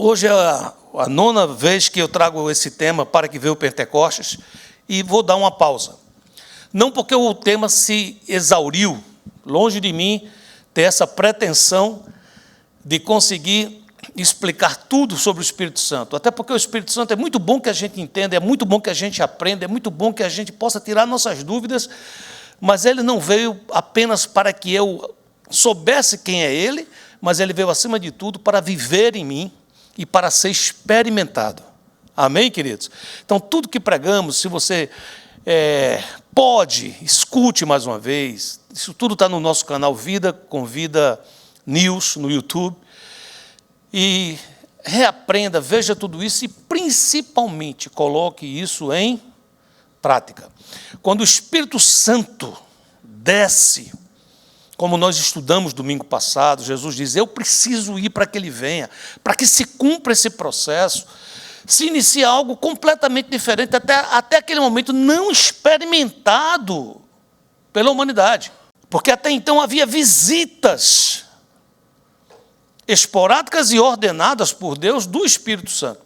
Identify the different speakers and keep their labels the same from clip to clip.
Speaker 1: hoje é a nona vez que eu trago esse tema para que veio o Pentecostes, e vou dar uma pausa. Não porque o tema se exauriu, longe de mim ter essa pretensão de conseguir explicar tudo sobre o Espírito Santo, até porque o Espírito Santo é muito bom que a gente entenda, é muito bom que a gente aprenda, é muito bom que a gente possa tirar nossas dúvidas, mas ele não veio apenas para que eu soubesse quem é ele, mas ele veio, acima de tudo, para viver em mim e para ser experimentado. Amém, queridos? Então, tudo que pregamos, se você pode, escute mais uma vez. Isso tudo está no nosso canal Vida com Vida News, no YouTube. E reaprenda, veja tudo isso e, principalmente, coloque isso em prática. Quando o Espírito Santo desce, como nós estudamos domingo passado, Jesus diz, eu preciso ir para que ele venha, para que se cumpra esse processo, se inicia algo completamente diferente, até aquele momento não experimentado pela humanidade. Porque até então havia visitas esporádicas e ordenadas por Deus do Espírito Santo.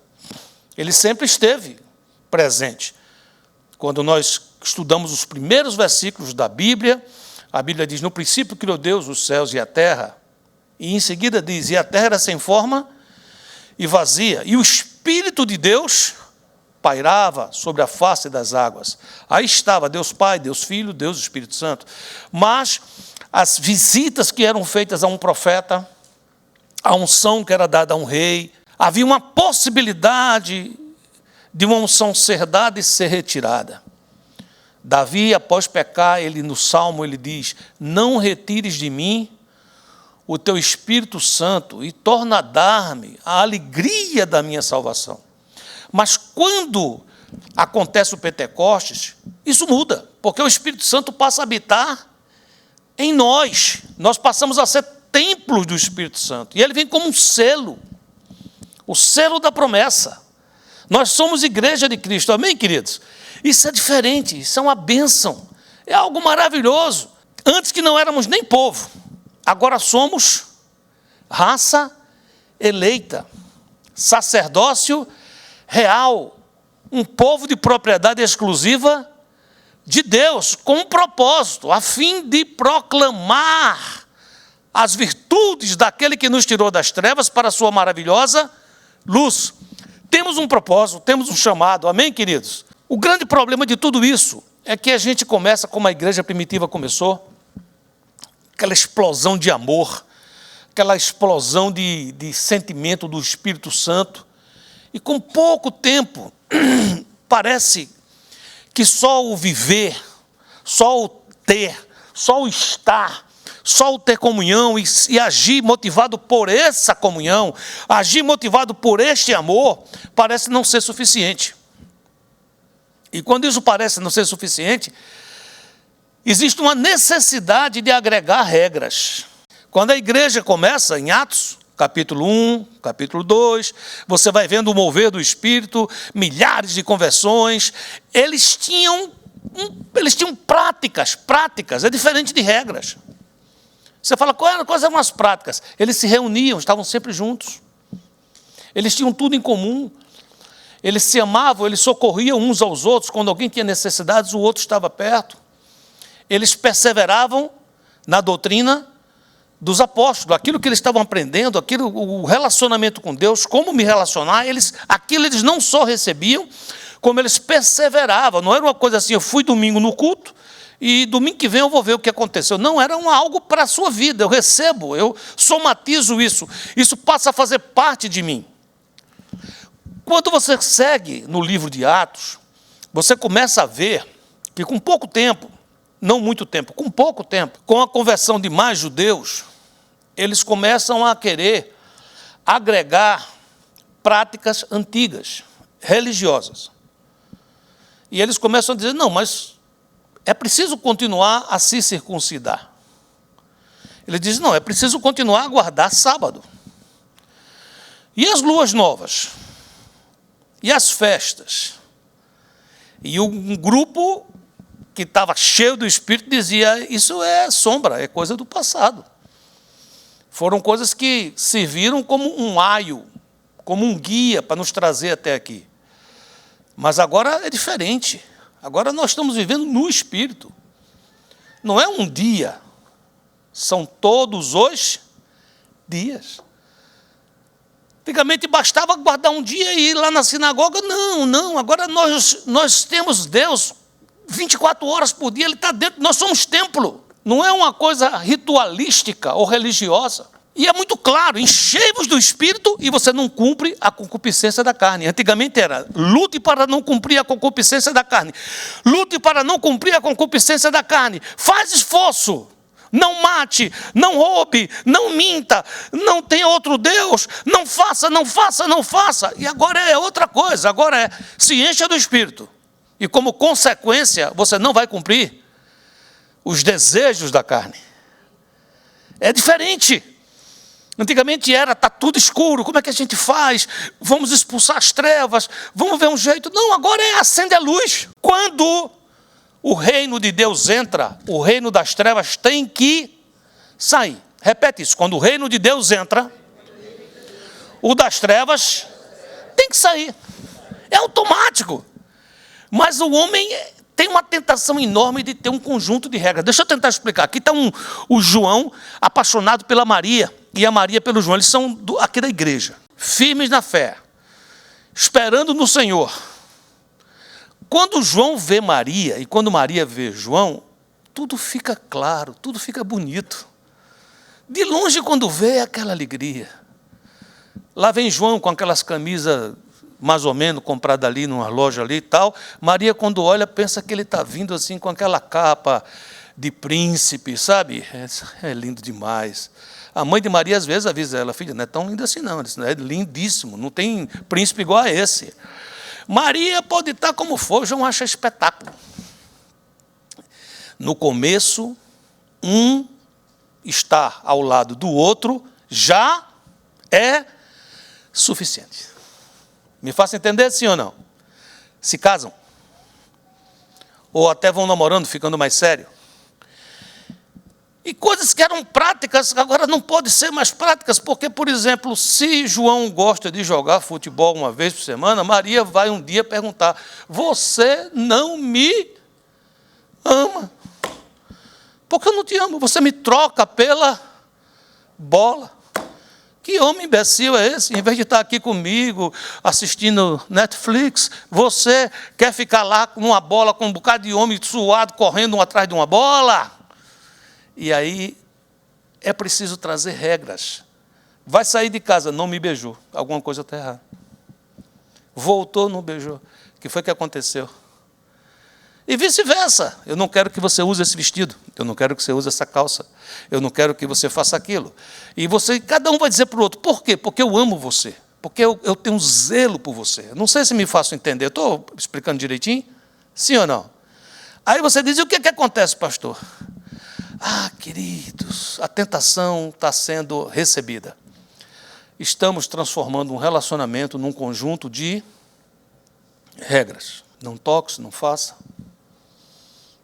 Speaker 1: Ele sempre esteve presente. Quando nós estudamos os primeiros versículos da Bíblia, a Bíblia diz, no princípio criou Deus os céus e a terra, e em seguida diz, e a terra era sem forma e vazia, e o Espírito de Deus pairava sobre a face das águas. Aí estava Deus Pai, Deus Filho, Deus Espírito Santo. Mas as visitas que eram feitas a um profeta, a unção que era dada a um rei, havia uma possibilidade de uma unção ser dada e ser retirada. Davi, após pecar, no Salmo, ele diz, não retires de mim o teu Espírito Santo e torna a dar-me a alegria da minha salvação. Mas quando acontece o Pentecostes, isso muda, porque o Espírito Santo passa a habitar em nós. Nós passamos a ser templos do Espírito Santo. E ele vem como um selo, o selo da promessa. Nós somos igreja de Cristo, amém, queridos? Isso é diferente, isso é uma bênção, é algo maravilhoso. Antes que não éramos nem povo, agora somos raça eleita, sacerdócio real, um povo de propriedade exclusiva de Deus, com um propósito, a fim de proclamar as virtudes daquele que nos tirou das trevas para a sua maravilhosa luz. Temos um propósito, temos um chamado, amém, queridos? O grande problema de tudo isso é que a gente começa como a igreja primitiva começou, aquela explosão de amor, aquela explosão de sentimento do Espírito Santo, e com pouco tempo, parece que só o viver, só o ter, só o estar, só o ter comunhão e agir motivado por essa comunhão, agir motivado por este amor, parece não ser suficiente. E quando isso parece não ser suficiente, existe uma necessidade de agregar regras. Quando a igreja começa, em Atos, capítulo 1, capítulo 2, você vai vendo o mover do Espírito, milhares de conversões, eles tinham práticas, é diferente de regras. Você fala, quais eram as práticas? Eles se reuniam, estavam sempre juntos. Eles tinham tudo em comum. Eles se amavam, eles socorriam uns aos outros. Quando alguém tinha necessidades, o outro estava perto. Eles perseveravam na doutrina dos apóstolos. Aquilo que eles estavam aprendendo, o relacionamento com Deus, como me relacionar, aquilo eles não só recebiam, como eles perseveravam. Não era uma coisa assim, eu fui domingo no culto, e domingo que vem eu vou ver o que aconteceu. Não, era algo para a sua vida. Eu recebo, eu somatizo isso. Isso passa a fazer parte de mim. Quando você segue no livro de Atos, você começa a ver que com pouco tempo, não muito tempo, com pouco tempo, com a conversão de mais judeus, eles começam a querer agregar práticas antigas, religiosas. E eles começam a dizer, não, mas é preciso continuar a se circuncidar. Ele diz, não, é preciso continuar a guardar sábado. E as luas novas? E as festas? E um grupo que estava cheio do Espírito dizia, isso é sombra, é coisa do passado. Foram coisas que serviram como um aio, como um guia para nos trazer até aqui. Mas agora é diferente. Agora nós estamos vivendo no Espírito. Não é um dia, são todos os dias. Antigamente bastava guardar um dia e ir lá na sinagoga. Não, agora nós temos Deus 24 horas por dia, Ele está dentro, nós somos templo. Não é uma coisa ritualística ou religiosa. E é muito claro, enchei-vos do Espírito e você não cumpre a concupiscência da carne. Antigamente era, lute para não cumprir a concupiscência da carne. Lute para não cumprir a concupiscência da carne. Faz esforço. Não mate, não roube, não minta, não tenha outro Deus, não faça. E agora é outra coisa, agora é se encha do Espírito. E como consequência, você não vai cumprir os desejos da carne. É diferente. Antigamente está tudo escuro, como é que a gente faz? Vamos expulsar as trevas, vamos ver um jeito. Não, agora é acender a luz. Quando o reino de Deus entra, o reino das trevas tem que sair. Repete isso, quando o reino de Deus entra, o das trevas tem que sair. É automático. Mas o homem tem uma tentação enorme de ter um conjunto de regras. Deixa eu tentar explicar. Aqui está o João apaixonado pela Maria e a Maria pelo João. Eles são aqui da igreja, firmes na fé, esperando no Senhor. Quando João vê Maria e quando Maria vê João, tudo fica claro, tudo fica bonito. De longe, quando vê, é aquela alegria. Lá vem João com aquelas camisas mais ou menos compradas ali numa loja ali e tal. Maria, quando olha, pensa que ele está vindo assim com aquela capa de príncipe, sabe? É lindo demais. A mãe de Maria, às vezes, avisa ela, filha, não é tão linda assim não, é lindíssimo, não tem príncipe igual a esse. Maria pode estar como for, João acha espetáculo. No começo, um estar ao lado do outro já é suficiente. Me faça entender, sim ou não? Se casam. Ou até vão namorando, ficando mais sério. E coisas que eram práticas, agora não podem ser mais práticas, porque, por exemplo, se João gosta de jogar futebol uma vez por semana, Maria vai um dia perguntar, você não me ama? Porque eu não te amo, você me troca pela bola. Que homem imbecil é esse? Em vez de estar aqui comigo, assistindo Netflix, você quer ficar lá com uma bola, com um bocado de homem suado, correndo um atrás de uma bola? E aí é preciso trazer regras. Vai sair de casa, não me beijou. Alguma coisa está errada. Voltou, não beijou. O que foi que aconteceu? E vice-versa. Eu não quero que você use esse vestido. Eu não quero que você use essa calça. Eu não quero que você faça aquilo. E cada um vai dizer para o outro. Por quê? Porque eu amo você. Porque eu tenho um zelo por você. Não sei se me faço entender. Estou explicando direitinho? Sim ou não? Aí você diz, e o que acontece, pastor? Ah, queridos, a tentação está sendo recebida. Estamos transformando um relacionamento num conjunto de regras. Não toque, não faça.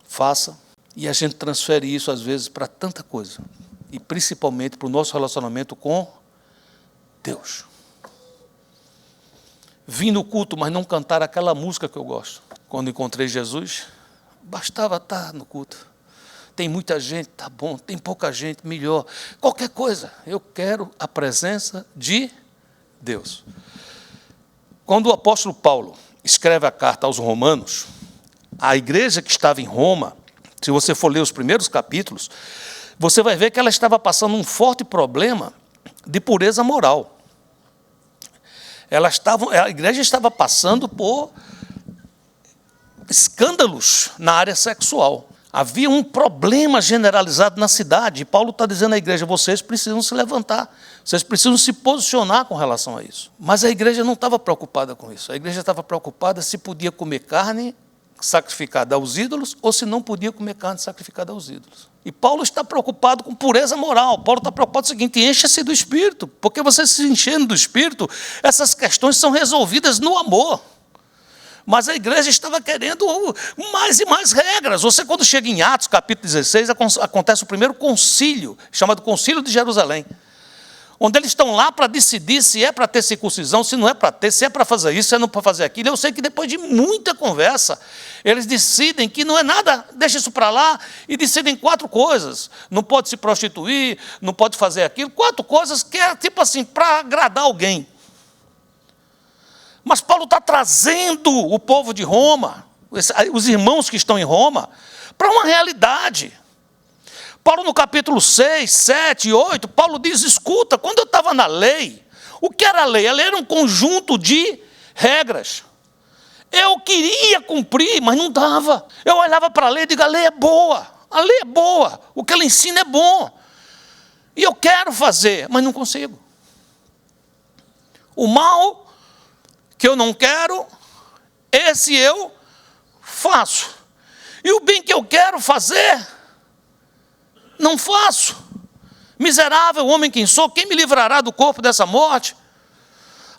Speaker 1: Faça. E a gente transfere isso, às vezes, para tanta coisa. E principalmente para o nosso relacionamento com Deus. Vim no culto, mas não cantar aquela música que eu gosto. Quando encontrei Jesus, bastava estar no culto. Tem muita gente, tá bom. Tem pouca gente, melhor. Qualquer coisa. Eu quero a presença de Deus. Quando o apóstolo Paulo escreve a carta aos Romanos, a igreja que estava em Roma, se você for ler os primeiros capítulos, você vai ver que ela estava passando um forte problema de pureza moral. A igreja estava passando por escândalos na área sexual. Havia um problema generalizado na cidade. E Paulo está dizendo à igreja, vocês precisam se levantar. Vocês precisam se posicionar com relação a isso. Mas a igreja não estava preocupada com isso. A igreja estava preocupada se podia comer carne sacrificada aos ídolos ou se não podia comer carne sacrificada aos ídolos. E Paulo está preocupado com pureza moral. Paulo está preocupado com o seguinte, encha-se do Espírito. Porque você se enchendo do Espírito, essas questões são resolvidas no amor. Mas a igreja estava querendo mais e mais regras. Você, quando chega em Atos, capítulo 16, acontece o primeiro concílio, chamado Concílio de Jerusalém, onde eles estão lá para decidir se é para ter circuncisão, se não é para ter, se é para fazer isso, se é não para fazer aquilo. Eu sei que depois de muita conversa, eles decidem que não é nada, deixa isso para lá, e decidem 4 coisas. Não pode se prostituir, não pode fazer aquilo, 4 coisas que é tipo assim, para agradar alguém. Mas Paulo está trazendo o povo de Roma, os irmãos que estão em Roma, para uma realidade. Paulo, no capítulo 6, 7 e 8, Paulo diz, escuta, quando eu estava na lei, o que era a lei? A lei era um conjunto de regras. Eu queria cumprir, mas não dava. Eu olhava para a lei e digo, a lei é boa, o que ela ensina é bom. E eu quero fazer, mas não consigo. O mal que eu não quero, esse eu faço. E o bem que eu quero fazer, não faço. Miserável homem quem sou, quem me livrará do corpo dessa morte?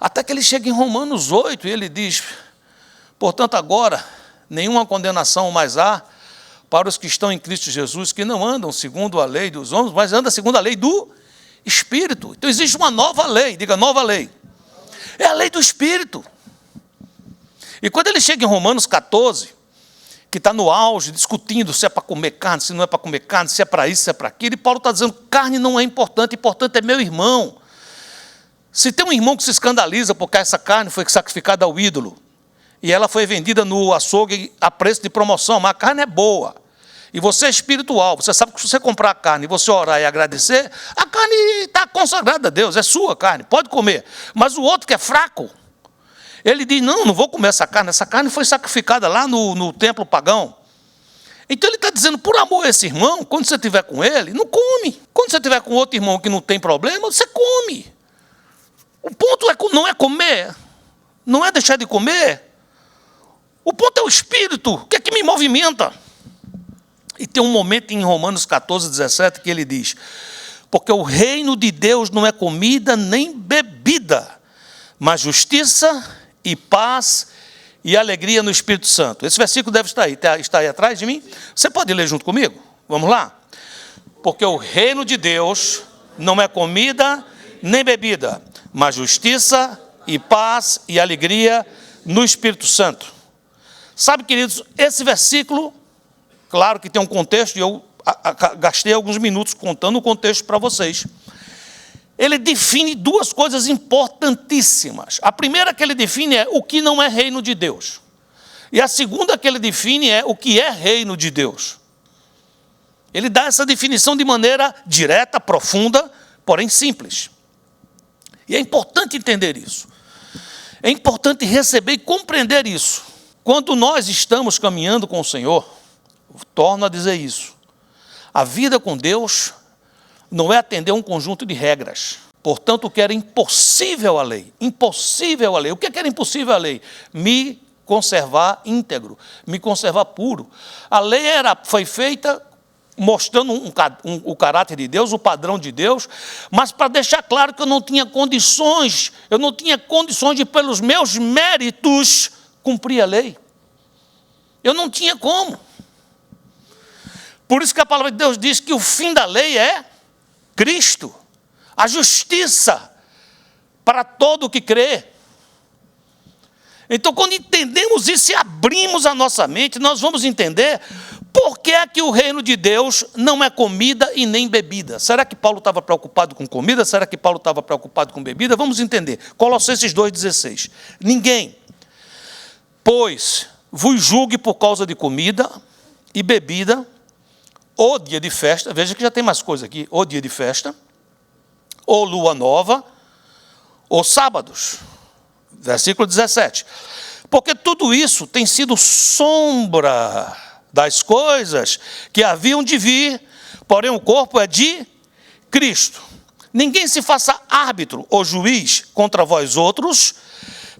Speaker 1: Até que ele chega em Romanos 8 e ele diz, portanto agora, nenhuma condenação mais há para os que estão em Cristo Jesus, que não andam segundo a lei dos homens, mas andam segundo a lei do Espírito. Então existe uma nova lei, diga nova lei. É a lei do Espírito. E quando ele chega em Romanos 14, que está no auge, discutindo se é para comer carne, se não é para comer carne, se é para isso, se é para aquilo, e Paulo está dizendo, carne não é importante, importante é meu irmão. Se tem um irmão que se escandaliza porque essa carne foi sacrificada ao ídolo, e ela foi vendida no açougue a preço de promoção, mas a carne é boa, e você é espiritual, você sabe que se você comprar a carne e você orar e agradecer, a carne está consagrada a Deus, é sua carne, pode comer. Mas o outro que é fraco, ele diz, não vou comer essa carne foi sacrificada lá no templo pagão. Então ele está dizendo, por amor a esse irmão, quando você estiver com ele, não come. Quando você estiver com outro irmão que não tem problema, você come. O ponto não é comer, não é deixar de comer. O ponto é o Espírito, o que é que me movimenta. E tem um momento em Romanos 14, 17, que ele diz, porque o reino de Deus não é comida nem bebida, mas justiça e paz e alegria no Espírito Santo. Esse versículo deve estar aí. Está aí atrás de mim? Você pode ler junto comigo? Vamos lá? Porque o reino de Deus não é comida nem bebida, mas justiça e paz e alegria no Espírito Santo. Sabe, queridos, esse versículo, claro que tem um contexto, e eu gastei alguns minutos contando o contexto para vocês. Ele define 2 coisas importantíssimas. A primeira que ele define é o que não é reino de Deus. E a segunda que ele define é o que é reino de Deus. Ele dá essa definição de maneira direta, profunda, porém simples. E é importante entender isso. É importante receber e compreender isso. Quando nós estamos caminhando com o Senhor, torno a dizer isso, a vida com Deus não é atender um conjunto de regras. Portanto, o que era impossível à lei. Impossível à lei. O que era impossível à lei? Me conservar íntegro, me conservar puro. A lei foi feita mostrando o caráter de Deus, o padrão de Deus, mas para deixar claro que eu não tinha condições de, pelos meus méritos, cumprir a lei. Eu não tinha como. Por isso que a palavra de Deus diz que o fim da lei é Cristo, a justiça para todo o que crê. Então, quando entendemos isso e abrimos a nossa mente, nós vamos entender por que é que o reino de Deus não é comida e nem bebida. Será que Paulo estava preocupado com comida? Será que Paulo estava preocupado com bebida? Vamos entender. Colossenses 2,16. Ninguém, pois, vos julgue por causa de comida e bebida, ou dia de festa, veja que já tem mais coisa aqui, ou dia de festa, ou lua nova, ou sábados. Versículo 17. Porque tudo isso tem sido sombra das coisas que haviam de vir, porém o corpo é de Cristo. Ninguém se faça árbitro ou juiz contra vós outros,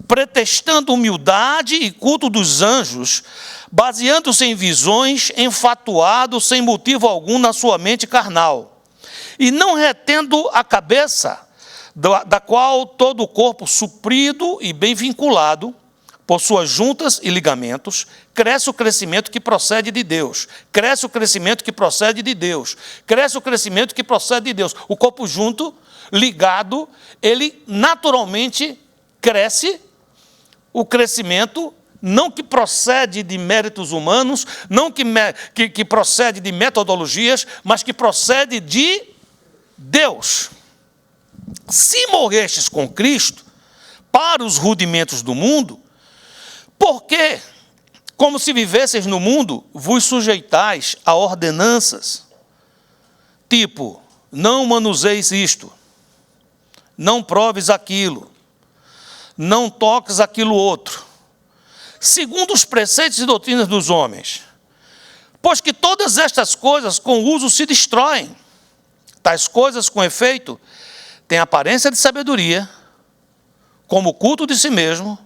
Speaker 1: pretextando humildade e culto dos anjos, baseando-se em visões, enfatuado, sem motivo algum na sua mente carnal, e não retendo a cabeça, da qual todo o corpo suprido e bem vinculado, por suas juntas e ligamentos, cresce o crescimento que procede de Deus. Cresce o crescimento que procede de Deus. Cresce o crescimento que procede de Deus. O corpo junto ligado, ele naturalmente cresce, o crescimento não que procede de méritos humanos, não que procede de metodologias, mas que procede de Deus. Se morrestes com Cristo para os rudimentos do mundo, por que, como se vivesseis no mundo, vos sujeitais a ordenanças, tipo, não manuseis isto, não proves aquilo, não toques aquilo outro, segundo os preceitos e doutrinas dos homens? Pois que todas estas coisas com uso se destroem. Tais coisas, com efeito, têm aparência de sabedoria, como culto de si mesmo,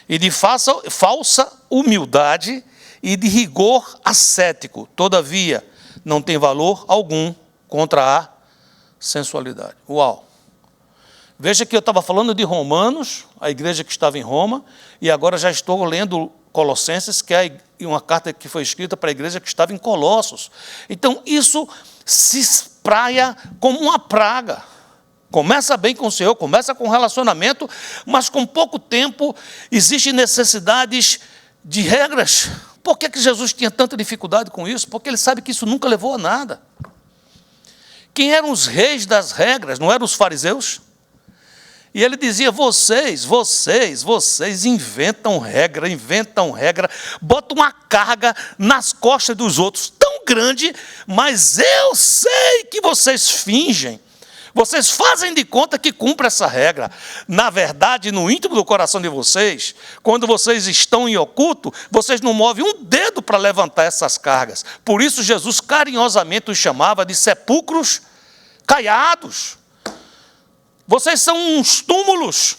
Speaker 1: e de falsa humildade e de rigor ascético. Todavia, não tem valor algum contra a sensualidade. Uau! Veja que eu estava falando de Romanos, a igreja que estava em Roma, e agora já estou lendo Colossenses, que é uma carta que foi escrita para a igreja que estava em Colossos. Então, isso se espraia como uma praga. Começa bem com o Senhor, começa com relacionamento, mas com pouco tempo existem necessidades de regras. Por que Jesus tinha tanta dificuldade com isso? Porque ele sabe que isso nunca levou a nada. Quem eram os reis das regras? Não eram os fariseus? E ele dizia, vocês inventam regra, botam uma carga nas costas dos outros tão grande, mas eu sei que vocês fingem. Vocês fazem de conta que cumprem essa regra. Na verdade, no íntimo do coração de vocês, quando vocês estão em oculto, vocês não movem um dedo para levantar essas cargas. Por isso, Jesus carinhosamente os chamava de sepulcros caiados. Vocês são uns túmulos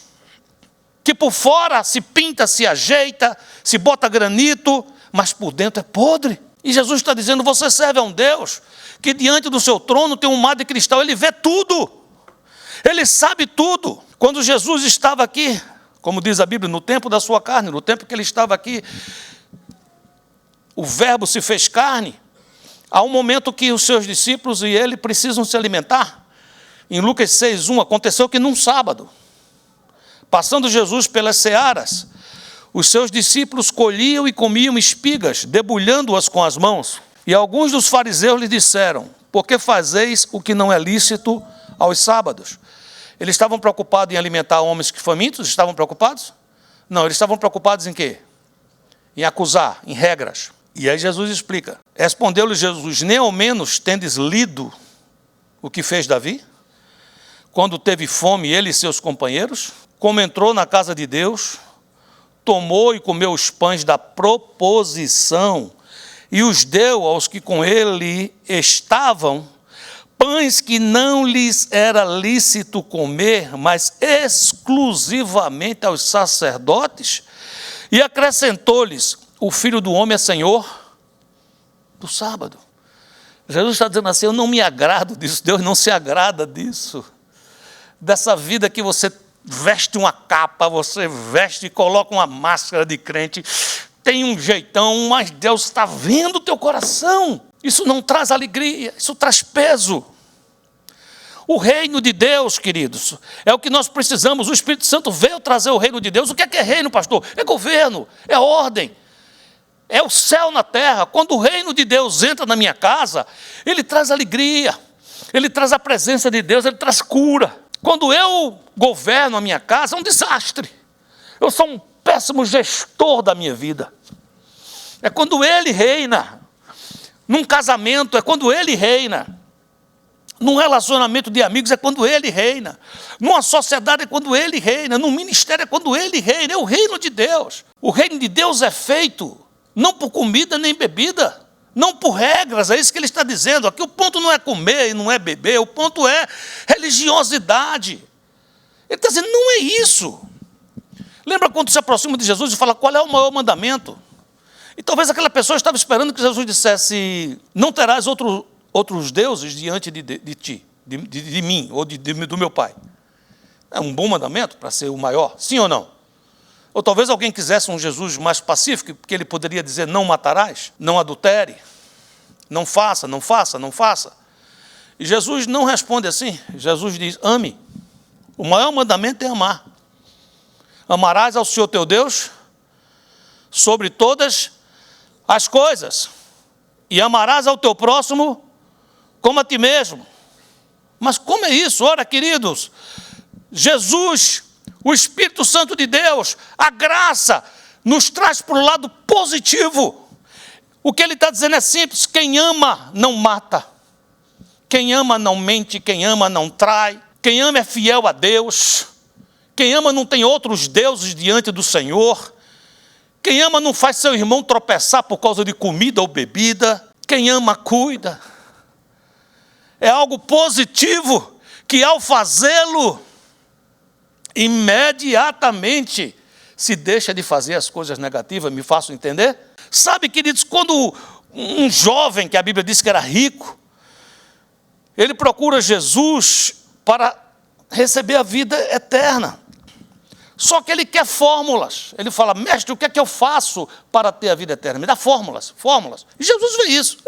Speaker 1: que por fora se pinta, se ajeita, se bota granito, mas por dentro é podre. E Jesus está dizendo, você serve a um Deus que diante do seu trono tem um mar de cristal, ele vê tudo, ele sabe tudo. Quando Jesus estava aqui, como diz a Bíblia, no tempo da sua carne, no tempo que ele estava aqui, o verbo se fez carne, há um momento que os seus discípulos e ele precisam se alimentar. Em Lucas 6:1, aconteceu que num sábado, passando Jesus pelas searas, os seus discípulos colhiam e comiam espigas, debulhando-as com as mãos. E alguns dos fariseus lhe disseram, por que fazeis o que não é lícito aos sábados? Eles estavam preocupados em alimentar homens que famintos? Estavam preocupados? Não, eles estavam preocupados em quê? Em acusar, em regras. E aí Jesus explica. Respondeu-lhe Jesus, nem ao menos tendes lido o que fez Davi? Quando teve fome, ele e seus companheiros, como entrou na casa de Deus, tomou e comeu os pães da proposição e os deu aos que com ele estavam, pães que não lhes era lícito comer, mas exclusivamente aos sacerdotes, e acrescentou-lhes, o Filho do Homem é Senhor do sábado. Jesus está dizendo assim, eu não me agrado disso, Deus não se agrada disso. Dessa vida que você veste uma capa, você veste e coloca uma máscara de crente, tem um jeitão, mas Deus está vendo o teu coração. Isso não traz alegria, isso traz peso. O reino de Deus, queridos, é o que nós precisamos. O Espírito Santo veio trazer o reino de Deus. O que é reino, pastor? É governo, é ordem, é o céu na terra. Quando o reino de Deus entra na minha casa, ele traz alegria, ele traz a presença de Deus, ele traz cura. Quando eu governo a minha casa, é um desastre. Eu sou um péssimo gestor da minha vida. É quando ele reina. Num casamento, é quando ele reina. Num relacionamento de amigos, é quando ele reina. Numa sociedade, é quando ele reina. Num ministério, é quando ele reina. É o reino de Deus. O reino de Deus é feito não por comida nem bebida, não por regras, é isso que ele está dizendo. Aqui o ponto não é comer e não é beber, o ponto é religiosidade. Ele está dizendo, não é isso. Lembra quando se aproxima de Jesus e fala, qual é o maior mandamento? E talvez aquela pessoa estava esperando que Jesus dissesse, não terás outros deuses diante de ti, de mim, ou do meu pai. É um bom mandamento para ser o maior, sim ou não? Ou talvez alguém quisesse um Jesus mais pacífico, porque ele poderia dizer, não matarás, não adultere, não faça, não faça, não faça. E Jesus não responde assim, Jesus diz, ame. O maior mandamento é amar. Amarás ao Senhor teu Deus sobre todas as coisas. E amarás ao teu próximo como a ti mesmo. Mas como é isso? Ora, queridos, Jesus, o Espírito Santo de Deus, a graça, nos traz para o lado positivo. O que ele está dizendo é simples: quem ama não mata. Quem ama não mente, quem ama não trai. Quem ama é fiel a Deus. Quem ama não tem outros deuses diante do Senhor. Quem ama não faz seu irmão tropeçar por causa de comida ou bebida. Quem ama cuida. É algo positivo que, ao fazê-lo, imediatamente se deixa de fazer as coisas negativas. Me faço entender? Sabe, queridos, quando um jovem, que a Bíblia diz que era rico, ele procura Jesus para receber a vida eterna. Só que ele quer fórmulas. Ele fala: mestre, o que é que eu faço para ter a vida eterna? Me dá fórmulas. E Jesus vê isso.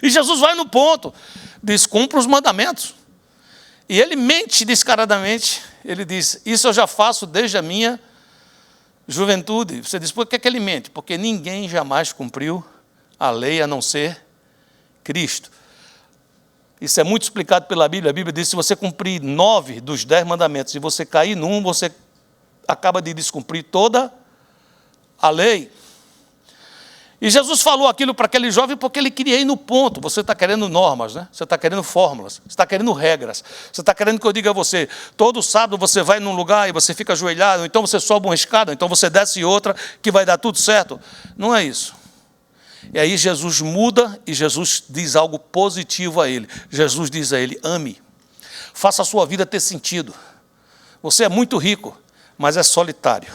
Speaker 1: E Jesus vai no ponto. Diz: cumpra os mandamentos. E ele mente descaradamente. Ele diz: isso eu já faço desde a minha juventude. Você diz: por que ele mente? Porque ninguém jamais cumpriu a lei a não ser Cristo. Isso é muito explicado pela Bíblia. A Bíblia diz: se você cumprir 9 dos 10 mandamentos e você cair num, você acaba de descumprir toda a lei. E Jesus falou aquilo para aquele jovem porque ele queria ir no ponto. Você está querendo normas, né? Você está querendo fórmulas, você está querendo regras. Você está querendo que eu diga a você: todo sábado você vai num lugar e você fica ajoelhado, então você sobe uma escada, então você desce outra, que vai dar tudo certo. Não é isso. E aí Jesus muda e Jesus diz algo positivo a ele. Jesus diz a ele: ame, faça a sua vida ter sentido. Você é muito rico, mas é solitário.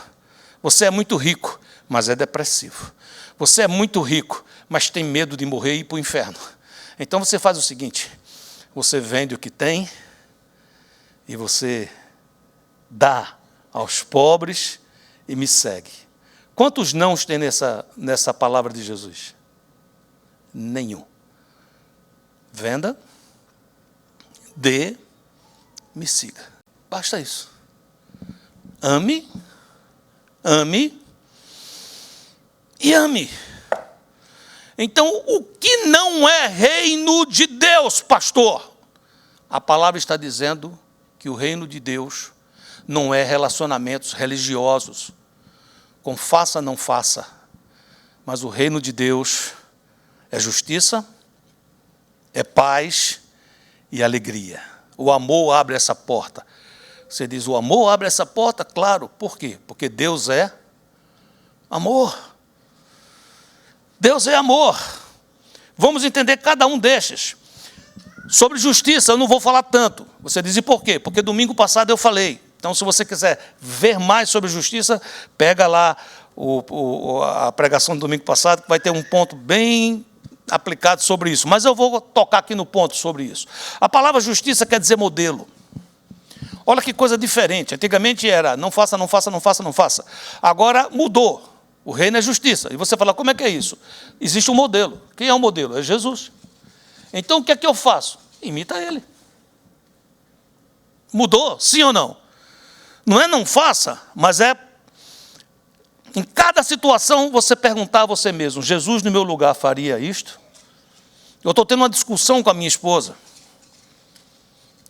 Speaker 1: Você é muito rico, mas é depressivo. Você é muito rico, mas tem medo de morrer e ir para o inferno. Então você faz o seguinte: você vende o que tem e você dá aos pobres e me segue. Quantos nãos tem nessa palavra de Jesus? Nenhum. Venda, dê, me siga. Basta isso. Ame e ame. Então, o que não é reino de Deus, pastor? A palavra está dizendo que o reino de Deus não é relacionamentos religiosos, com faça, não faça. Mas o reino de Deus é justiça, é paz e alegria. O amor abre essa porta. Você diz: o amor abre essa porta? Claro. Por quê? Porque Deus é amor. Deus é amor. Vamos entender cada um destes. Sobre justiça eu não vou falar tanto. Você diz: e por quê? Porque domingo passado eu falei. Então, se você quiser ver mais sobre justiça, pega lá a pregação do domingo passado, que vai ter um ponto bem aplicado sobre isso. Mas eu vou tocar aqui no ponto sobre isso. A palavra justiça quer dizer modelo. Olha que coisa diferente. Antigamente era não faça, não faça, não faça, não faça. Agora mudou. O reino é justiça. E você fala: como é que é isso? Existe um modelo. Quem é o modelo? É Jesus. Então o que é que eu faço? Imita ele. Mudou? Sim ou não? Não é não faça, mas é em cada situação você perguntar a você mesmo: Jesus no meu lugar faria isto? Eu estou tendo uma discussão com a minha esposa.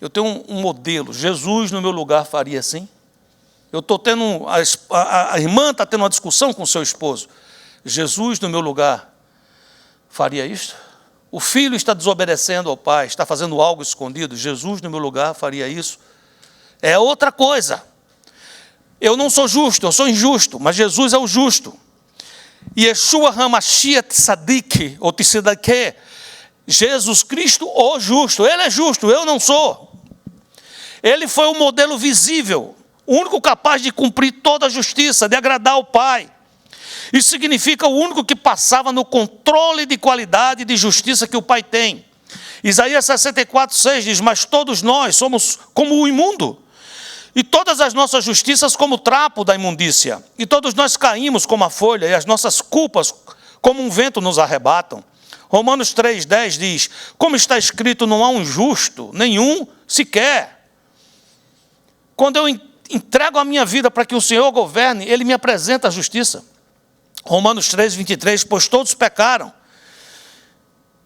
Speaker 1: Eu tenho um modelo: Jesus no meu lugar faria assim? Eu estou tendo, a irmã está tendo uma discussão com o seu esposo: Jesus no meu lugar faria isto? O filho está desobedecendo ao pai, está fazendo algo escondido: Jesus no meu lugar faria isso? É outra coisa. Eu não sou justo, eu sou injusto, mas Jesus é o justo. Yeshua HaMashiach Tzadik, ou Tzedakeh, Jesus Cristo, o justo. Ele é justo, eu não sou. Ele foi o modelo visível, o único capaz de cumprir toda a justiça, de agradar ao Pai. Isso significa o único que passava no controle de qualidade e de justiça que o Pai tem. Isaías 64:6 diz: mas todos nós somos como o imundo, e todas as nossas justiças como o trapo da imundícia. E todos nós caímos como a folha, e as nossas culpas como um vento nos arrebatam. Romanos 3:10 diz: como está escrito, não há um justo, nenhum sequer. Quando eu entrego a minha vida para que o Senhor governe, Ele me apresenta a justiça. Romanos 3:23, pois todos pecaram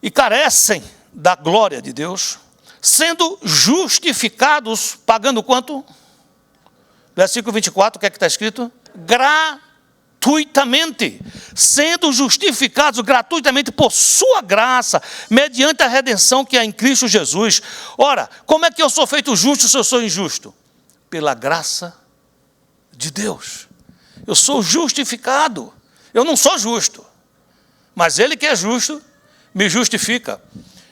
Speaker 1: e carecem da glória de Deus, sendo justificados, pagando quanto? Versículo 24, o que é que está escrito? Gratuitamente, sendo justificados gratuitamente por sua graça, mediante a redenção que há em Cristo Jesus. Ora, como é que eu sou feito justo se eu sou injusto? Pela graça de Deus. Eu sou justificado. Eu não sou justo, mas Ele que é justo, me justifica.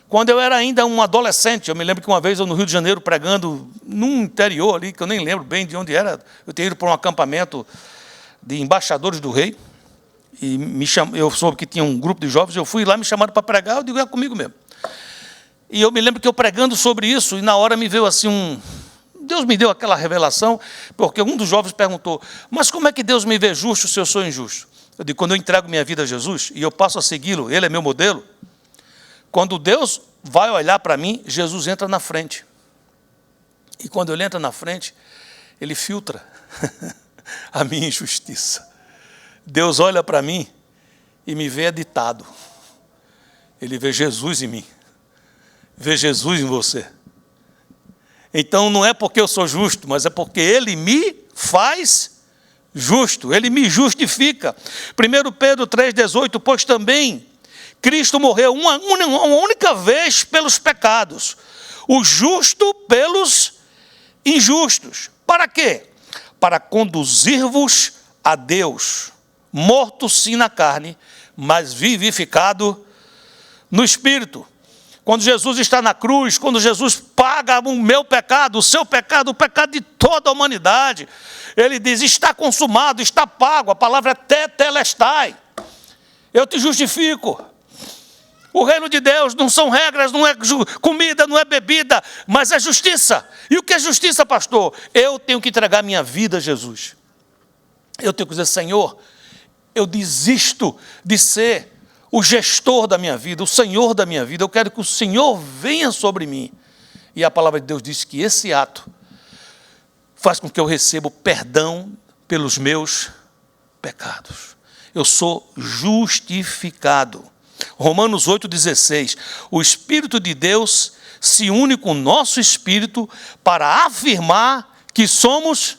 Speaker 1: Quando eu era ainda um adolescente, eu me lembro que uma vez eu no Rio de Janeiro pregando num interior ali, que eu nem lembro bem de onde era, eu tinha ido para um acampamento de embaixadores do rei, e eu soube que tinha um grupo de jovens, eu fui lá, me chamaram para pregar, eu digo, é comigo mesmo. E eu me lembro que eu pregando sobre isso, e na hora me veio assim Deus me deu aquela revelação, porque um dos jovens perguntou, mas como é que Deus me vê justo se eu sou injusto? Eu digo, quando eu entrego minha vida a Jesus, e eu passo a segui-lo, Ele é meu modelo, quando Deus vai olhar para mim, Jesus entra na frente. E quando Ele entra na frente, Ele filtra a minha injustiça. Deus olha para mim e me vê editado. Ele vê Jesus em mim. Vê Jesus em você. Então não é porque eu sou justo, mas é porque Ele me faz justo. Ele me justifica. 1 Pedro 3,18, pois também Cristo morreu uma única vez pelos pecados, o justo pelos injustos. Para quê? Para conduzir-vos a Deus, morto sim na carne, mas vivificado no Espírito. Quando Jesus está na cruz, quando Jesus paga o meu pecado, o seu pecado, o pecado de toda a humanidade, Ele diz, está consumado, está pago, a palavra é tetelestai, eu te justifico. O reino de Deus não são regras, não é comida, não é bebida, mas é justiça. E o que é justiça, pastor? Eu tenho que entregar minha vida a Jesus. Eu tenho que dizer, Senhor, eu desisto de ser o gestor da minha vida, o Senhor da minha vida. Eu quero que o Senhor venha sobre mim. E a palavra de Deus diz que esse ato faz com que eu receba perdão pelos meus pecados. Eu sou justificado. Romanos 8,16, o Espírito de Deus se une com o nosso Espírito para afirmar que somos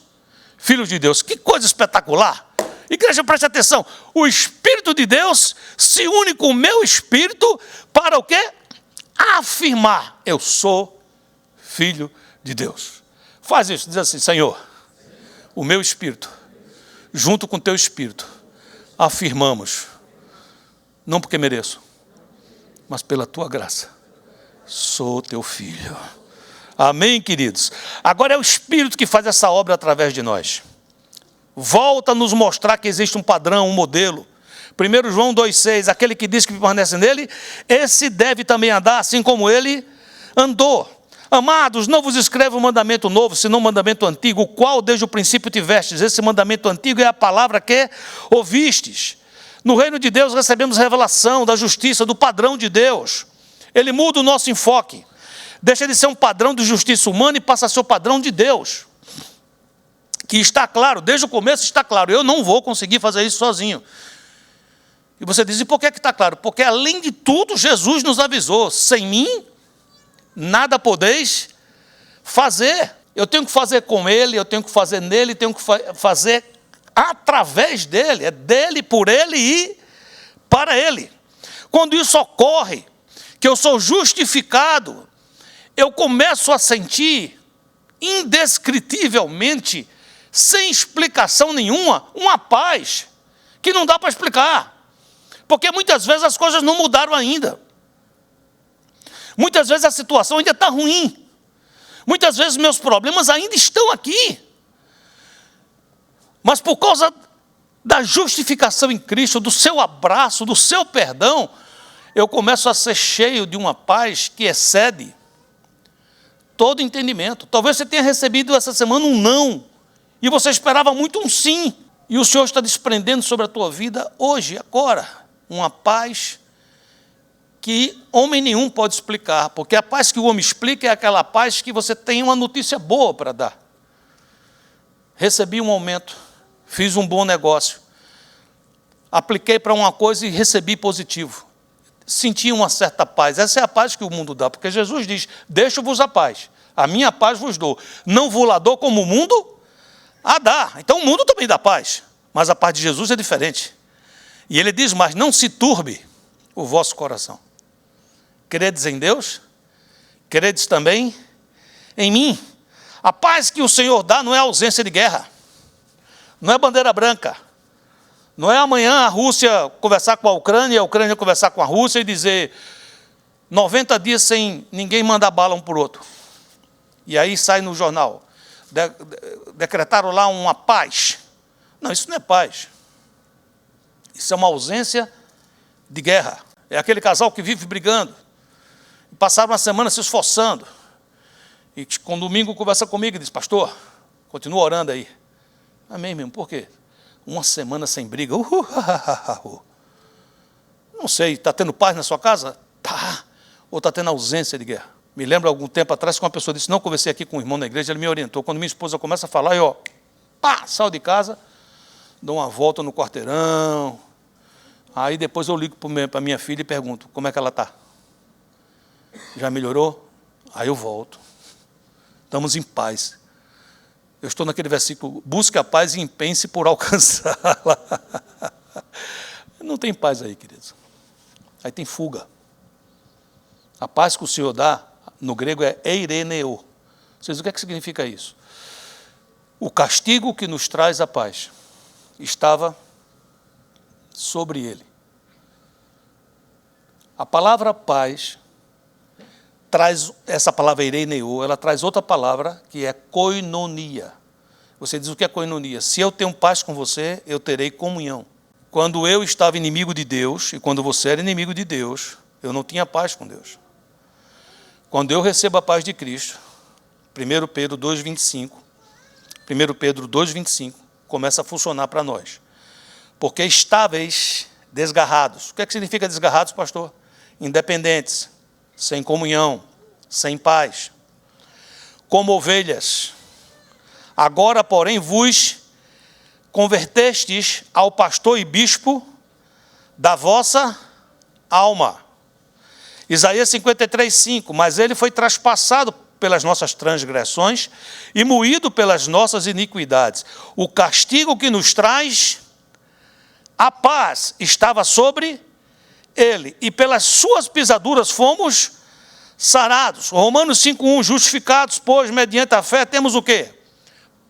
Speaker 1: filhos de Deus. Que coisa espetacular! Igreja, preste atenção, o Espírito de Deus se une com o meu Espírito para o quê? Afirmar, eu sou filho de Deus. Faz isso, diz assim, Senhor, o meu Espírito, junto com o teu Espírito, afirmamos, não porque mereço, mas pela tua graça, sou teu filho. Amém, queridos? Agora é o Espírito que faz essa obra através de nós. Volta a nos mostrar que existe um padrão, um modelo. 1 João 2,6, aquele que diz que permanece nele, esse deve também andar assim como ele andou. Amados, não vos escrevo um mandamento novo, senão um mandamento antigo, o qual desde o princípio tivestes. Esse mandamento antigo é a palavra que ouvistes. No reino de Deus recebemos revelação da justiça, do padrão de Deus. Ele muda o nosso enfoque. Deixa de ser um padrão de justiça humana e passa a ser o padrão de Deus. Que está claro, desde o começo está claro, eu não vou conseguir fazer isso sozinho. E você diz, e por que está claro? Porque além de tudo, Jesus nos avisou, sem mim, nada podeis fazer. Eu tenho que fazer com Ele, eu tenho que fazer nele, tenho que fazer através dele, é dele, por ele e para ele. Quando isso ocorre, que eu sou justificado, eu começo a sentir indescritivelmente, sem explicação nenhuma, uma paz que não dá para explicar. Porque muitas vezes as coisas não mudaram ainda. Muitas vezes a situação ainda está ruim. Muitas vezes meus problemas ainda estão aqui. Mas por causa da justificação em Cristo, do seu abraço, do seu perdão, eu começo a ser cheio de uma paz que excede todo entendimento. Talvez você tenha recebido essa semana um não, e você esperava muito um sim, e o Senhor está desprendendo sobre a tua vida hoje, agora, uma paz que homem nenhum pode explicar, porque a paz que o homem explica é aquela paz que você tem uma notícia boa para dar. recebi um aumento, fiz um bom negócio, apliquei para uma coisa e recebi positivo. Senti uma certa paz. Essa é a paz que o mundo dá, porque Jesus diz, deixo-vos a paz, a minha paz vos dou. Não vos la dou como o mundo a dá. Então o mundo também dá paz, mas a paz de Jesus é diferente. E ele diz, mas não se turbe o vosso coração. Credes em Deus? Credes também em mim. A paz que o Senhor dá não é ausência de guerra, não é bandeira branca, não é amanhã a Rússia conversar com a Ucrânia conversar com a Rússia e dizer 90 dias sem ninguém mandar bala um por outro. E aí sai no jornal, decretaram lá uma paz. Não, isso não é paz. Isso é uma ausência de guerra. É aquele casal que vive brigando. Passaram uma semana se esforçando. E com domingo conversa comigo e diz, pastor, continua orando aí. Amém mesmo, por quê? Uma semana sem briga. Não sei, está tendo paz na sua casa? Tá. Ou está tendo ausência de guerra? Me lembro algum tempo atrás que uma pessoa disse, não, conversei aqui com um irmão na igreja, ele me orientou. Quando minha esposa começa a falar, eu saio de casa, dou uma volta no quarteirão. Aí depois eu ligo para minha filha e pergunto, como é que ela está? Já melhorou? Aí eu volto. Estamos em paz. Eu estou naquele versículo, busque a paz e empenhe-se por alcançá-la. Não tem paz aí, queridos. Aí tem fuga. A paz que o Senhor dá, no grego é eireneo. Vocês, o que é que significa isso? O castigo que nos traz a paz estava sobre ele. A palavra paz traz, essa palavra eireneo, ela traz outra palavra que é koinonia. Você diz o que é koinonia? Se eu tenho paz com você, eu terei comunhão. Quando eu estava inimigo de Deus, e quando você era inimigo de Deus, eu não tinha paz com Deus. Quando eu recebo a paz de Cristo, 1 Pedro 2,25, 1 Pedro 2,25, começa a funcionar para nós. Porque estáveis desgarrados. O que é que significa desgarrados, pastor? Independentes, sem comunhão, sem paz, como ovelhas. Agora, porém, vos convertestes ao pastor e bispo da vossa alma. Isaías 53:5, mas ele foi traspassado pelas nossas transgressões e moído pelas nossas iniquidades. O castigo que nos traz a paz estava sobre ele, e pelas suas pisaduras fomos sarados. Romanos 5:1, justificados, pois, mediante a fé, temos o quê?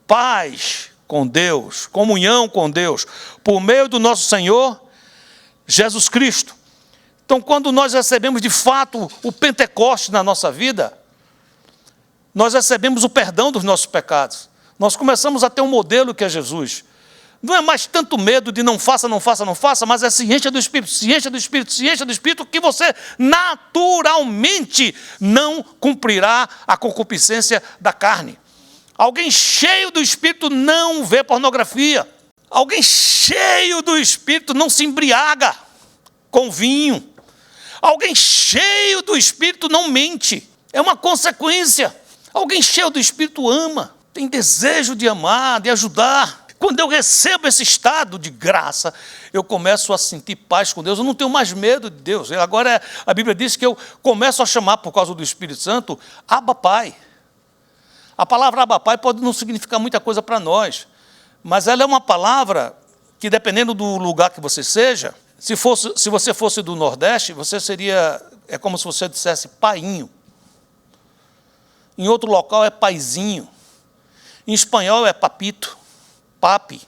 Speaker 1: Paz com Deus, comunhão com Deus, por meio do nosso Senhor Jesus Cristo. Então, quando nós recebemos de fato o Pentecoste na nossa vida, nós recebemos o perdão dos nossos pecados. Nós começamos a ter um modelo que é Jesus. Não é mais tanto medo de não faça, não faça, não faça, mas é se encha do Espírito, se encha do Espírito, se encha do Espírito, que você naturalmente não cumprirá a concupiscência da carne. Alguém cheio do Espírito não vê pornografia. Alguém cheio do Espírito não se embriaga com vinho. Alguém cheio do Espírito não mente. É uma consequência. Alguém cheio do Espírito ama, tem desejo de amar, de ajudar. Quando eu recebo esse estado de graça, eu começo a sentir paz com Deus, eu não tenho mais medo de Deus. Agora a Bíblia diz que eu começo a chamar, por causa do Espírito Santo, Abba Pai. A palavra Abba Pai pode não significar muita coisa para nós, mas ela é uma palavra que, dependendo do lugar que você seja, se você fosse do Nordeste, você seria, é como se você dissesse painho. Em outro local é paizinho. Em espanhol é papito, papi,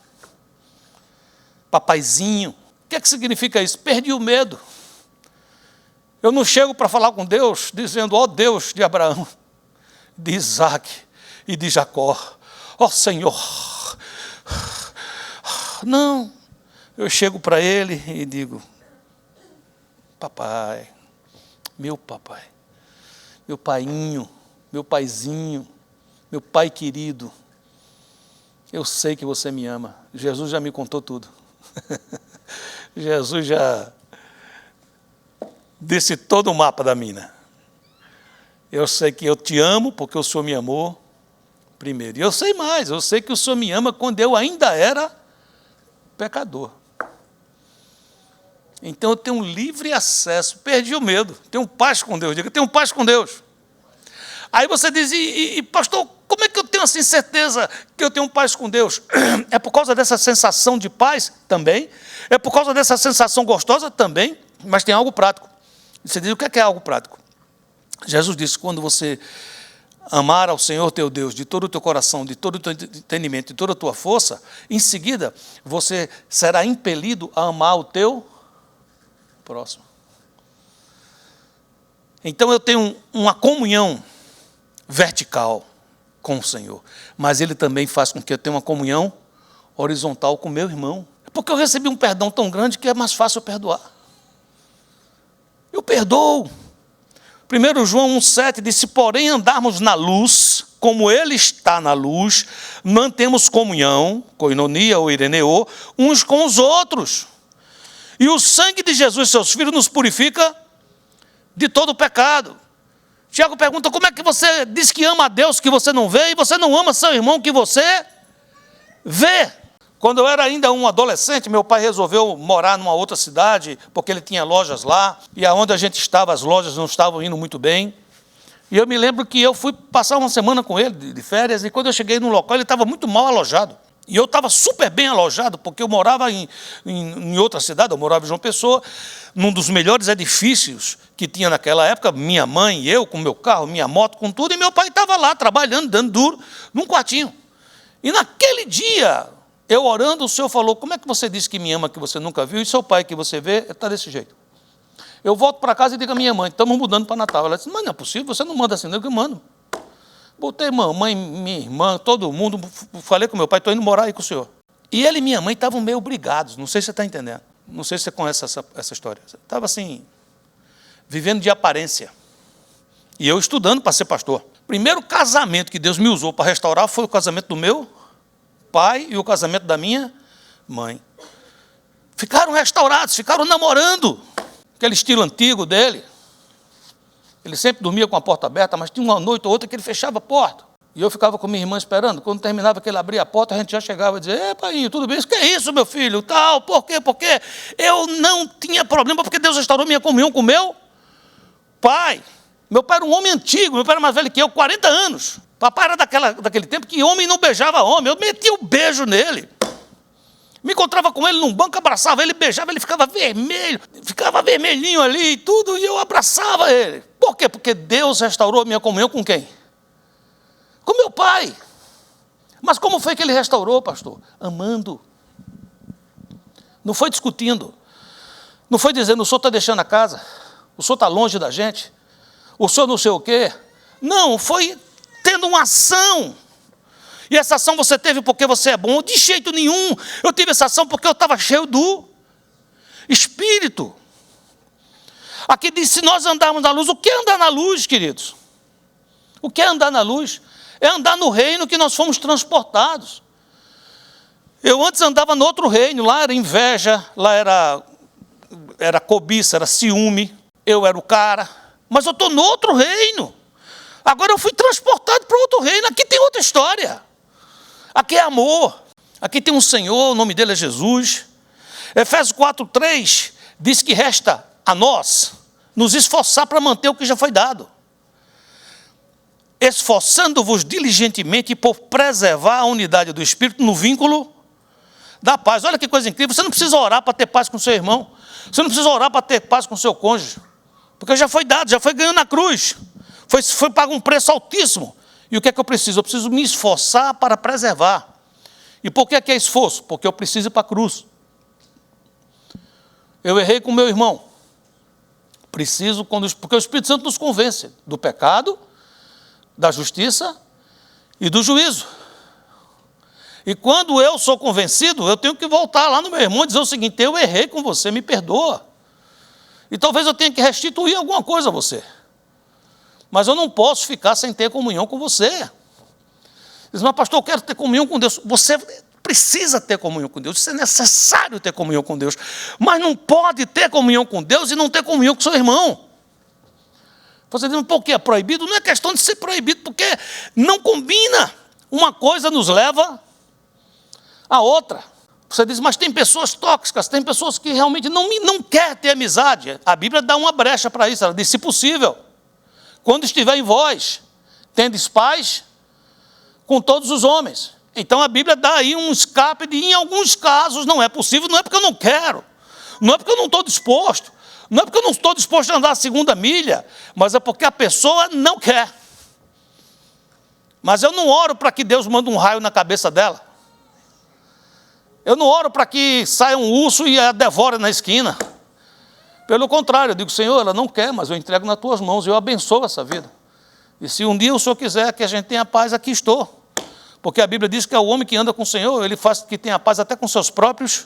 Speaker 1: papaizinho. O que é que significa isso? Perdi o medo. Eu não chego para falar com Deus dizendo, ó Deus de Abraão, de Isaac e de Jacó, ó Senhor. Não, eu chego para ele e digo, papai, meu painho, meu paizinho, meu pai querido, eu sei que você me ama. Jesus já me contou tudo. Jesus já disse todo o mapa da mina. Eu sei que eu te amo porque o Senhor me amou primeiro. E eu sei mais, eu sei que o Senhor me ama quando eu ainda era pecador. Então eu tenho um livre acesso, perdi o medo, tenho paz com Deus, diga, tenho paz com Deus. Aí você diz, pastor, como é que eu tenho assim certeza que eu tenho paz com Deus? É por causa dessa sensação de paz? Também. É por causa dessa sensação gostosa? Também. Mas tem algo prático. Você diz, o que é algo prático? Jesus disse, quando você amar ao Senhor teu Deus de todo o teu coração, de todo o teu entendimento, de toda a tua força, em seguida você será impelido a amar o teu próximo. Então eu tenho uma comunhão vertical com o Senhor, mas Ele também faz com que eu tenha uma comunhão horizontal com meu irmão. Porque eu recebi um perdão tão grande que é mais fácil eu perdoar. Eu perdoo. 1 João 1,7 diz, se porém andarmos na luz, como Ele está na luz, mantemos comunhão, koinonia ou ireneo, uns com os outros. E o sangue de Jesus, seus filhos, nos purifica de todo o pecado. Tiago pergunta, como é que você diz que ama a Deus que você não vê, e você não ama seu irmão que você vê? Quando eu era ainda um adolescente, meu pai resolveu morar numa outra cidade, porque ele tinha lojas lá, e aonde a gente estava, as lojas não estavam indo muito bem. E eu me lembro que eu fui passar uma semana com ele, de férias, e quando eu cheguei no local, ele estava muito mal alojado. E eu estava super bem alojado, porque eu morava em outra cidade, eu morava em João Pessoa, num dos melhores edifícios que tinha naquela época, minha mãe, eu, com meu carro, minha moto, com tudo, e meu pai estava lá, trabalhando, dando duro, num quartinho. E naquele dia, eu orando, o Senhor falou, como é que você disse que me ama, que você nunca viu, e seu pai que você vê, está desse jeito. Eu volto para casa e digo à minha mãe, estamos mudando para Natal. Ela disse, mas não é possível, você não manda assim, não, eu mando. Botei mamãe, minha irmã, todo mundo, falei com meu pai, estou indo morar aí com o senhor. E ele e minha mãe estavam meio brigados, não sei se você está entendendo, não sei se você conhece essa história. Estava assim, vivendo de aparência. E eu estudando para ser pastor. Primeiro casamento que Deus me usou para restaurar foi o casamento do meu pai e o casamento da minha mãe. Ficaram restaurados, ficaram namorando, aquele estilo antigo dele. Ele sempre dormia com a porta aberta, mas tinha uma noite ou outra que ele fechava a porta. E eu ficava com minha irmã esperando. Quando terminava que ele abria a porta, a gente já chegava e dizia, ei, pai, tudo bem? O que é isso, meu filho? Tal, por quê? Porque eu não tinha problema, porque Deus restaurou minha comunhão com meu pai. Meu pai era um homem antigo, meu pai era mais velho que eu, 40 anos. Papai era daquele tempo que homem não beijava homem. Eu metia o beijo nele. Me encontrava com ele num banco, abraçava ele, beijava, ele ficava vermelho, ficava vermelhinho ali e tudo, e eu abraçava ele. Por quê? Porque Deus restaurou a minha comunhão com quem? Com meu pai. Mas como foi que ele restaurou, pastor? Amando. Não foi discutindo. Não foi dizendo, o senhor está deixando a casa, o senhor está longe da gente, o senhor não sei o quê. Não, foi tendo uma ação. E essa ação você teve porque você é bom? De jeito nenhum. Eu tive essa ação porque eu estava cheio do Espírito. Aqui diz, se nós andarmos na luz, o que é andar na luz, queridos? O que é andar na luz? É andar no reino que nós fomos transportados. Eu antes andava no outro reino, lá era inveja, lá era cobiça, era ciúme, eu era o cara. Mas eu estou no outro reino. Agora eu fui transportado para outro reino, aqui tem outra história. Aqui é amor, aqui tem um Senhor, o nome dele é Jesus. Efésios 4:3 diz que resta a nós nos esforçar para manter o que já foi dado. Esforçando-vos diligentemente por preservar a unidade do Espírito no vínculo da paz. Olha que coisa incrível, você não precisa orar para ter paz com seu irmão. Você não precisa orar para ter paz com seu cônjuge. Porque já foi dado, já foi ganho na cruz. Foi pago um preço altíssimo. E o que é que eu preciso? Eu preciso me esforçar para preservar. E por que é esforço? Porque eu preciso ir para a cruz. Eu errei com meu irmão. Preciso, porque o Espírito Santo nos convence do pecado, da justiça e do juízo. E quando eu sou convencido, eu tenho que voltar lá no meu irmão e dizer o seguinte, eu errei com você, me perdoa. E talvez eu tenha que restituir alguma coisa a você. Mas eu não posso ficar sem ter comunhão com você. Diz, mas pastor, eu quero ter comunhão com Deus. Você precisa ter comunhão com Deus, isso é necessário ter comunhão com Deus. Mas não pode ter comunhão com Deus e não ter comunhão com seu irmão. Você diz, por que é proibido? Não é questão de ser proibido, porque não combina. Uma coisa nos leva a outra. Você diz, mas tem pessoas tóxicas, tem pessoas que realmente não querem ter amizade. A Bíblia dá uma brecha para isso. Ela diz, se possível, quando estiver em vós, tendes paz com todos os homens. Então a Bíblia dá aí um escape de, em alguns casos, não é possível, não é porque eu não quero, não é porque eu não estou disposto, não é porque eu não estou disposto a andar a segunda milha, mas é porque a pessoa não quer. Mas eu não oro para que Deus mande um raio na cabeça dela. Eu não oro para que saia um urso e a devore na esquina. Pelo contrário, eu digo, Senhor, ela não quer, mas eu entrego nas tuas mãos, eu abençoo essa vida. E se um dia o Senhor quiser que a gente tenha paz, aqui estou. Porque a Bíblia diz que é o homem que anda com o Senhor, ele faz que tenha paz até com seus próprios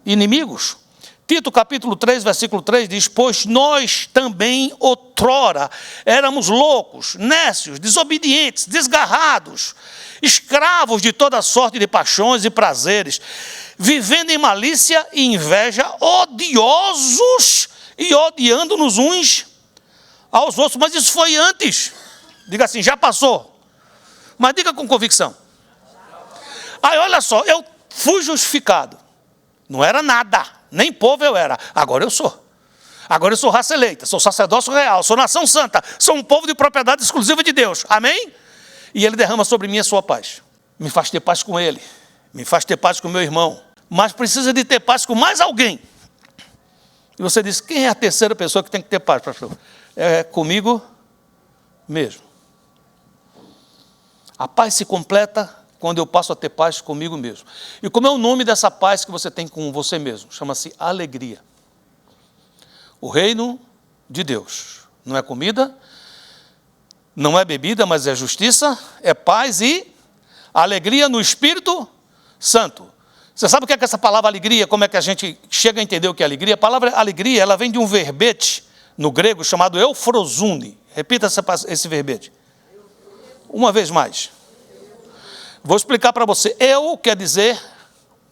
Speaker 1: inimigos. Tito capítulo 3, versículo 3 diz, pois nós também outrora éramos loucos, nécios, desobedientes, desgarrados, escravos de toda sorte de paixões e prazeres, vivendo em malícia e inveja, odiosos e odiando-nos uns aos outros. Mas isso foi antes. Diga assim, já passou. Mas diga com convicção. Aí olha só, eu fui justificado. Não era nada, nem povo eu era. Agora eu sou. Agora eu sou raça eleita, sou sacerdócio real, sou nação santa, sou um povo de propriedade exclusiva de Deus. Amém? E Ele derrama sobre mim a sua paz. Me faz ter paz com Ele, me faz ter paz com meu irmão. Mas precisa de ter paz com mais alguém. E você diz, quem é a terceira pessoa que tem que ter paz, pastor? É comigo mesmo. A paz se completa quando eu passo a ter paz comigo mesmo. E como é o nome dessa paz que você tem com você mesmo? Chama-se alegria. O reino de Deus não é comida, não é bebida, mas é justiça, é paz e alegria no Espírito Santo. Você sabe o que é essa palavra alegria? Como é que a gente chega a entender o que é alegria? A palavra alegria, ela vem de um verbete no grego chamado eufrosune. Repita esse verbete. Uma vez mais. Vou explicar para você. Eu quer dizer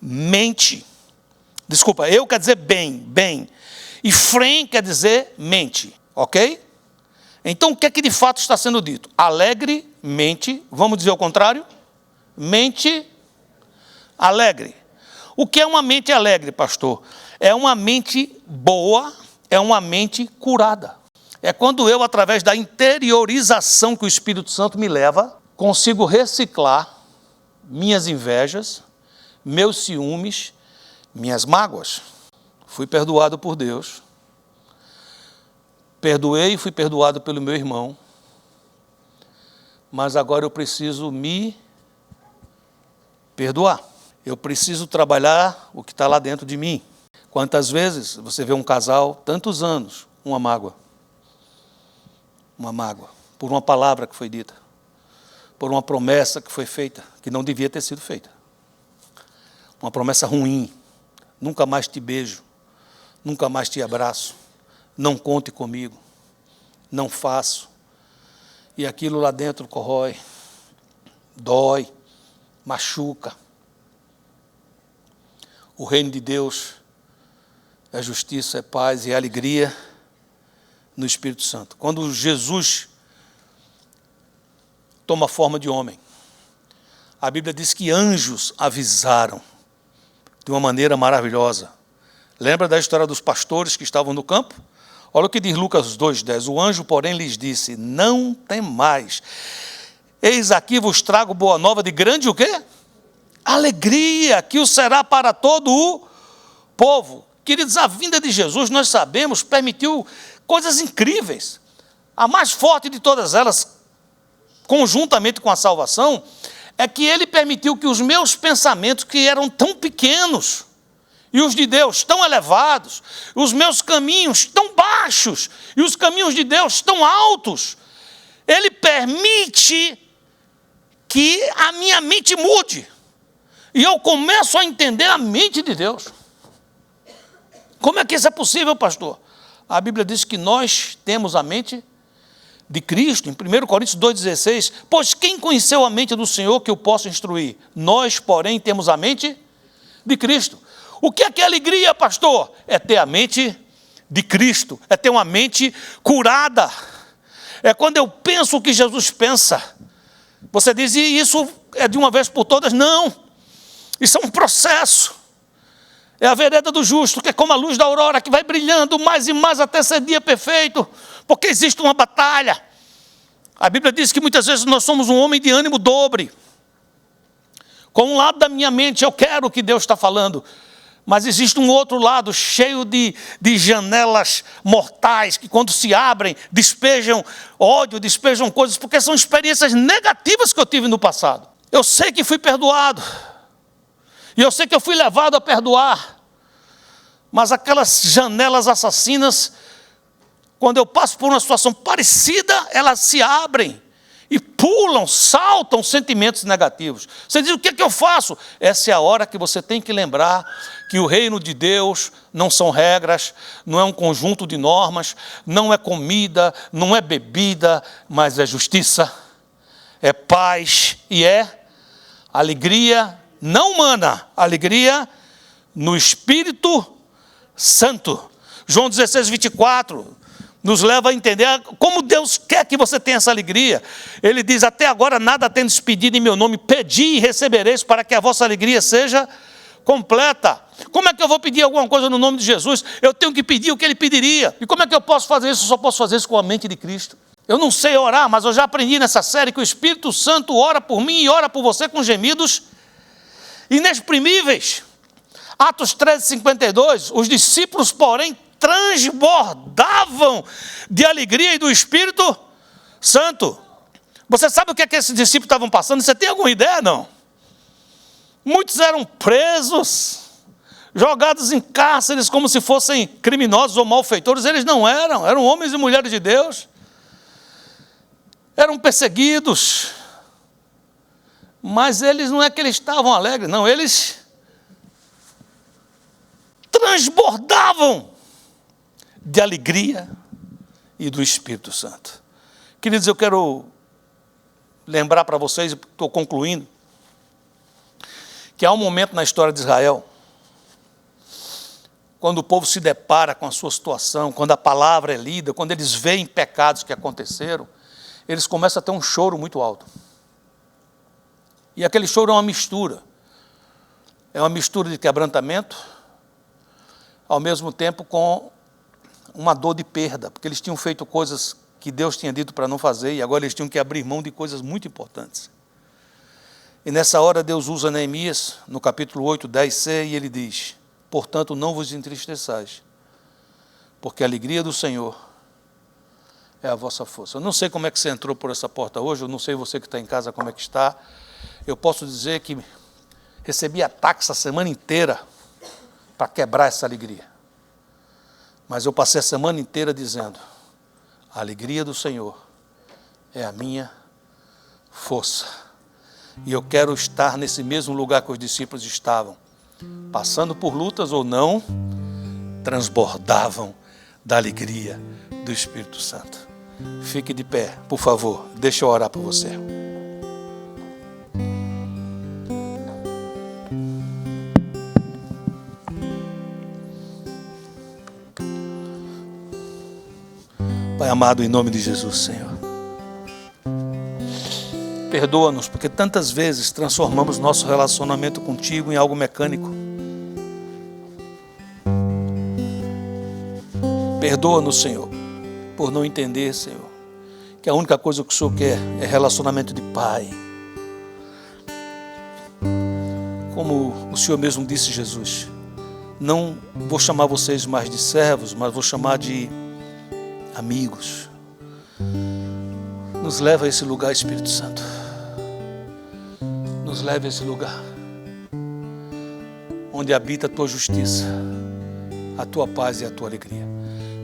Speaker 1: mente. Desculpa, eu quer dizer bem. E frem quer dizer mente. Ok? Então, o que é que de fato está sendo dito? Alegre, mente. Vamos dizer o contrário? Mente alegre. O que é uma mente alegre, pastor? É uma mente boa, é uma mente curada. É quando eu, através da interiorização que o Espírito Santo me leva, consigo reciclar minhas invejas, meus ciúmes, minhas mágoas. Fui perdoado por Deus. Perdoei e fui perdoado pelo meu irmão. Mas agora eu preciso me perdoar. Eu preciso trabalhar o que está lá dentro de mim. Quantas vezes você vê um casal, tantos anos, uma mágoa, por uma palavra que foi dita, por uma promessa que foi feita, que não devia ter sido feita. Uma promessa ruim, nunca mais te beijo, nunca mais te abraço, não conte comigo, não faço. E aquilo lá dentro corrói, dói, machuca. O reino de Deus é justiça, é paz e é alegria no Espírito Santo. Quando Jesus toma forma de homem, a Bíblia diz que anjos avisaram de uma maneira maravilhosa. Lembra da história dos pastores que estavam no campo? Olha o que diz Lucas 2,10. O anjo, porém, lhes disse, não temais. Eis aqui vos trago boa nova de grande o quê? Alegria, que o será para todo o povo. Queridos, a vinda de Jesus, nós sabemos, permitiu coisas incríveis. A mais forte de todas elas, conjuntamente com a salvação, é que ele permitiu que os meus pensamentos, que eram tão pequenos, e os de Deus tão elevados, os meus caminhos tão baixos, e os caminhos de Deus tão altos, ele permite que a minha mente mude. E eu começo a entender a mente de Deus. Como é que isso é possível, pastor? A Bíblia diz que nós temos a mente de Cristo, em 1 Coríntios 2,16, pois quem conheceu a mente do Senhor que eu possa instruir? Nós, porém, temos a mente de Cristo. O que é alegria, pastor? É ter a mente de Cristo, é ter uma mente curada. É quando eu penso o que Jesus pensa. Você diz, e isso é de uma vez por todas. Não. Isso é um processo. É a vereda do justo, que é como a luz da aurora, que vai brilhando mais e mais até ser dia perfeito, porque existe uma batalha. A Bíblia diz que muitas vezes nós somos um homem de ânimo dobre. Com um lado da minha mente eu quero o que Deus está falando, mas existe um outro lado cheio de janelas mortais, que quando se abrem, despejam ódio, despejam coisas, porque são experiências negativas que eu tive no passado. Eu sei que fui perdoado, e eu sei que eu fui levado a perdoar, mas aquelas janelas assassinas, quando eu passo por uma situação parecida, elas se abrem e pulam, saltam sentimentos negativos. Você diz, o que é que eu faço? Essa é a hora que você tem que lembrar que o reino de Deus não são regras, não é um conjunto de normas, não é comida, não é bebida, mas é justiça, é paz e é alegria não humana, alegria no Espírito Santo. João 16, 24, nos leva a entender como Deus quer que você tenha essa alegria. Ele diz, até agora nada tendes pedido em meu nome, pedi e recebereis para que a vossa alegria seja completa. Como é que eu vou pedir alguma coisa no nome de Jesus? Eu tenho que pedir o que ele pediria. E como é que eu posso fazer isso? Eu só posso fazer isso com a mente de Cristo. Eu não sei orar, mas eu já aprendi nessa série que o Espírito Santo ora por mim e ora por você com gemidos inexprimíveis. Atos 13, 52, os discípulos, porém, transbordavam de alegria e do Espírito Santo. Você sabe o que é que esses discípulos estavam passando? Você tem alguma ideia? Não. Muitos eram presos, jogados em cárceres como se fossem criminosos ou malfeitores. Eles não eram, eram homens e mulheres de Deus. Eram perseguidos. Mas eles não é que eles estavam alegres, não, eles transbordavam de alegria e do Espírito Santo. Queridos, eu quero lembrar para vocês, estou concluindo, que há um momento na história de Israel, quando o povo se depara com a sua situação, quando a palavra é lida, quando eles veem pecados que aconteceram, eles começam a ter um choro muito alto. E aquele choro é uma mistura. É uma mistura de quebrantamento, ao mesmo tempo com uma dor de perda, porque eles tinham feito coisas que Deus tinha dito para não fazer, e agora eles tinham que abrir mão de coisas muito importantes. E nessa hora Deus usa Neemias, no capítulo 8, 10c, e ele diz, portanto não vos entristeçais, porque a alegria do Senhor é a vossa força. Eu não sei como é que você entrou por essa porta hoje, eu não sei você que está em casa como é que está. Eu posso dizer que recebi ataques a semana inteira para quebrar essa alegria. Mas eu passei a semana inteira dizendo, a alegria do Senhor é a minha força. E eu quero estar nesse mesmo lugar que os discípulos estavam, passando por lutas ou não, transbordavam da alegria do Espírito Santo. Fique de pé, por favor, deixa eu orar por você. Pai amado, em nome de Jesus, Senhor, perdoa-nos, porque tantas vezes transformamos nosso relacionamento contigo em algo mecânico. Perdoa-nos, Senhor, por não entender, Senhor, que a única coisa que o Senhor quer é relacionamento de Pai. Como o Senhor mesmo disse, Jesus, não vou chamar vocês mais de servos, mas vou chamar de amigos. Nos leva a esse lugar, Espírito Santo. Nos leva a esse lugar onde habita a tua justiça, a tua paz e a tua alegria.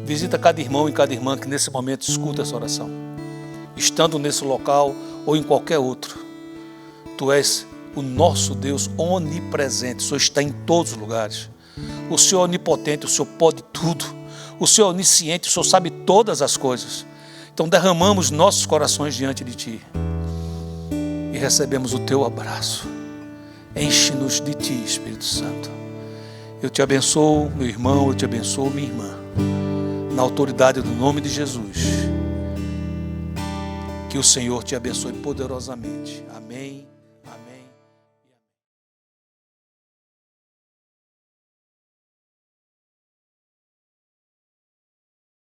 Speaker 1: Visita cada irmão e cada irmã que nesse momento escuta essa oração. Estando nesse local ou em qualquer outro, tu és o nosso Deus onipresente. O Senhor está em todos os lugares. O Senhor é onipotente, o Senhor pode tudo. O Senhor é onisciente, o Senhor sabe todas as coisas. Então derramamos nossos corações diante de Ti e recebemos o Teu abraço. Enche-nos de Ti, Espírito Santo. Eu te abençoo, meu irmão, eu te abençoo, minha irmã. Na autoridade do nome de Jesus. Que o Senhor te abençoe poderosamente. Amém.